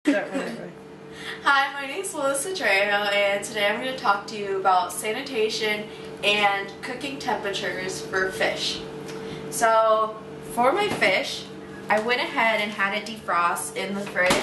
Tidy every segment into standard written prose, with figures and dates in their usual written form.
Start whenever. Hi, my name is Trejo, and today I'm going to talk to you about sanitation and cooking temperatures for fish. So, for my fish, I went ahead and had it defrost in the fridge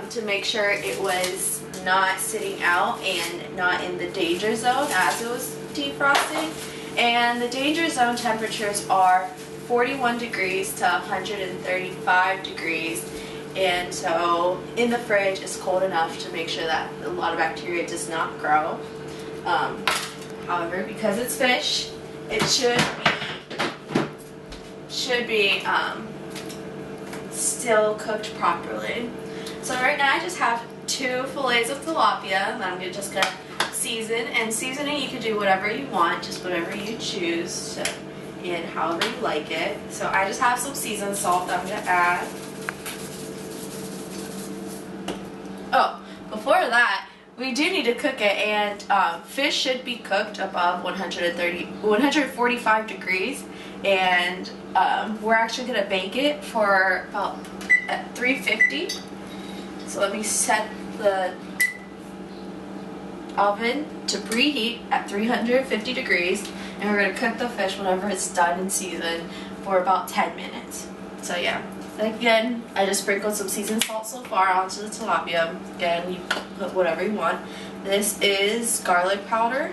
to make sure it was not sitting out and not in the danger zone as it was defrosting. And the danger zone temperatures are 41 degrees to 135 degrees. And so in the fridge it's cold enough to make sure that a lot of bacteria does not grow. However, because it's fish, it should be still cooked properly. So right now I just have 2 fillets of tilapia that I'm just gonna season. And seasoning, you can do whatever you want, just whatever you choose and however you like it. So I just have some seasoned salt that I'm gonna add. Oh, before that, we do need to cook it, and fish should be cooked above 145 degrees, and we're actually going to bake it for about at 350. So let me set the oven to preheat at 350 degrees, and we're going to cook the fish whenever it's done and seasoned for about 10 minutes. So yeah. Again, I just sprinkled some seasoned salt so far onto the tilapia. Again, you put whatever you want. This is garlic powder.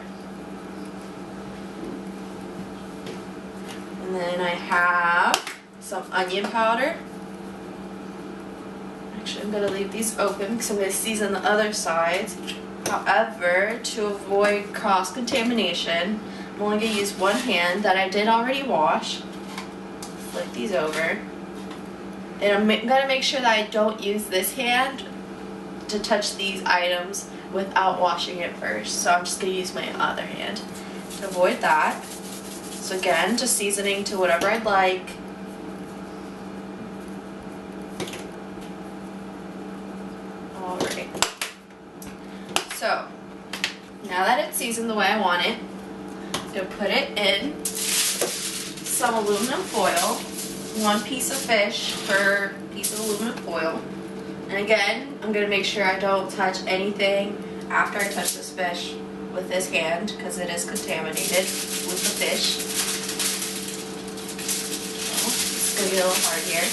And then I have some onion powder. Actually, I'm going to leave these open because I'm going to season the other sides. However, to avoid cross-contamination, I'm only going to use one hand that I did already wash. Flip these over. And I'm going to make sure that I don't use this hand to touch these items without washing it first. So I'm just going to use my other hand to avoid that. So again, just seasoning to whatever I'd like. Alright. So, now that it's seasoned the way I want it, I'm going to put it in some aluminum foil. 1 piece of fish per piece of aluminum foil. And again, I'm going to make sure I don't touch anything after I touch this fish with this hand because it is contaminated with the fish. So, it's going to get a little hard here.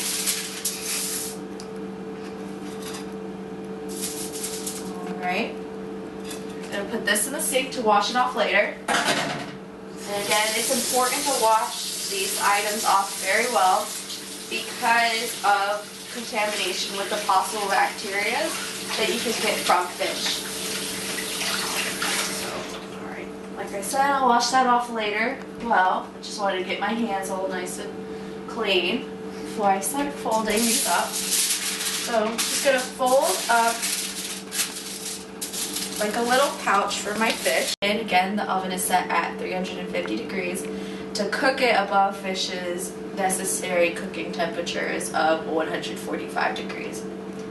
Alright. I'm going to put this in the sink to wash it off later. And again, it's important to wash these items off very well because of contamination with the possible bacteria that you can get from fish. So, alright. Like I said, I'll wash that off later. Well, I just wanted to get my hands all nice and clean before I start folding these up. So I'm just going to fold up like a little pouch for my fish. And again, the oven is set at 350 degrees to cook it above fish's necessary cooking temperatures of 145 degrees.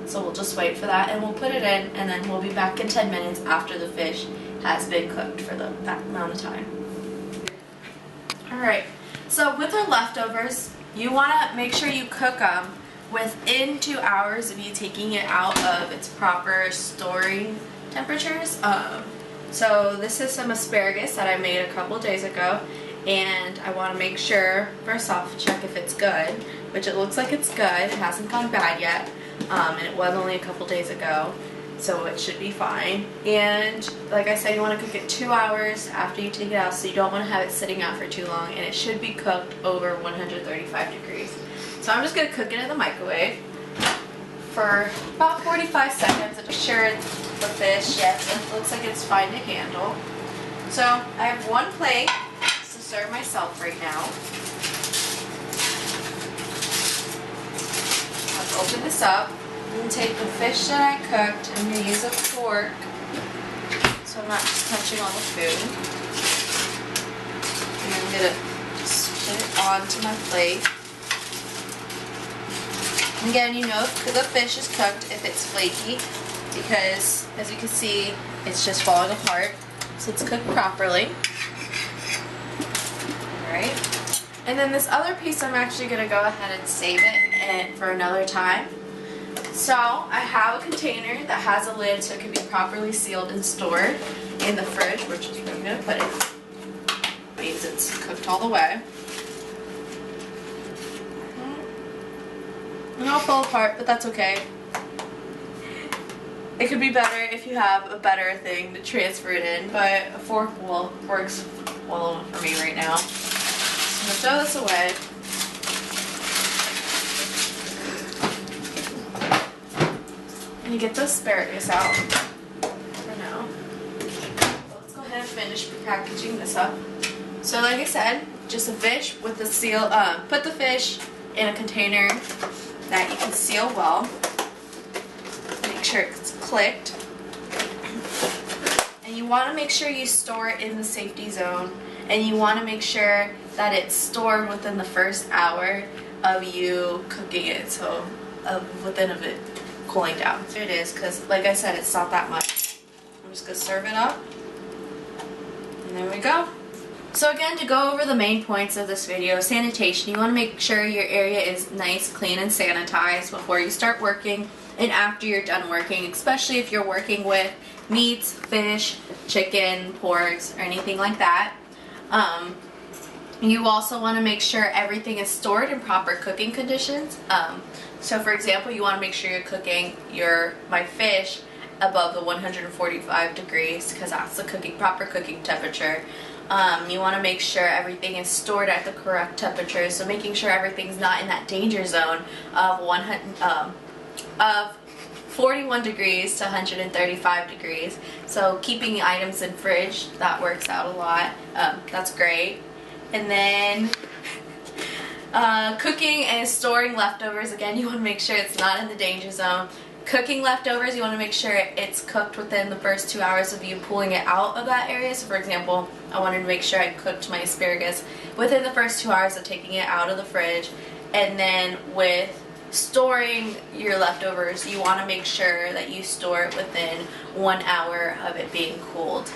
So we'll just wait for that and we'll put it in, and then we'll be back in 10 minutes after the fish has been cooked for that amount of time. Alright, so with our leftovers, you want to make sure you cook them within 2 hours of you taking it out of its proper storing temperatures. So this is some asparagus that I made a couple days ago, and I want to make sure, first off, check if it's good, which it looks like it's good. It hasn't gone bad yet, and it was only a couple days ago, so it should be fine. And like I said, you want to cook it 2 hours after you take it out, so you don't want to have it sitting out for too long, and it should be cooked over 135 degrees. So I'm just going to cook it in the microwave for about 45 seconds and make sure the fish, yes, it looks like it's fine to handle. So I have 1 plate to serve myself right now. I'll open this up and take the fish that I cooked. I'm going to use a fork so I'm not just touching all the food. And I'm going to just put it onto my plate. Again, you know if the fish is cooked if it's flaky, because as you can see, it's just falling apart. So it's cooked properly. Alright. And then this other piece, I'm actually going to go ahead and save it for another time. So I have a container that has a lid so it can be properly sealed and stored in the fridge, which is where I'm going to put it. Means it's cooked all the way. And it'll fall apart, but that's okay. It could be better if you have a better thing to transfer it in, but a fork works well for me right now. So I'm going to throw this away. And you get the asparagus out for now. Let's go ahead and finish packaging this up. So like I said, just a fish with the seal, put the fish in a container that you can seal well. Make sure it's clicked. And you want to make sure you store it in the safety zone. And you want to make sure that it's stored within the first hour of you cooking it. So within a bit cooling down. There it is, because like I said, it's not that much. I'm just going to serve it up. And there we go. So again, to go over the main points of this video, sanitation. You want to make sure your area is nice, clean, and sanitized before you start working and after you're done working, especially if you're working with meats, fish, chicken, porks, or anything like that. You also want to make sure everything is stored in proper cooking conditions. So for example, you want to make sure you're cooking my fish above the 145 degrees because that's the proper cooking temperature. You want to make sure everything is stored at the correct temperature, so making sure everything's not in that danger zone of 41 degrees to 135 degrees. So keeping items in fridge, that works out a lot. That's great. And then cooking and storing leftovers, again, you want to make sure it's not in the danger zone. Cooking leftovers, you want to make sure it's cooked within the first 2 hours of you pulling it out of that area. So for example, I wanted to make sure I cooked my asparagus within the first 2 hours of taking it out of the fridge. And then with storing your leftovers, you want to make sure that you store it within 1 hour of it being cooled.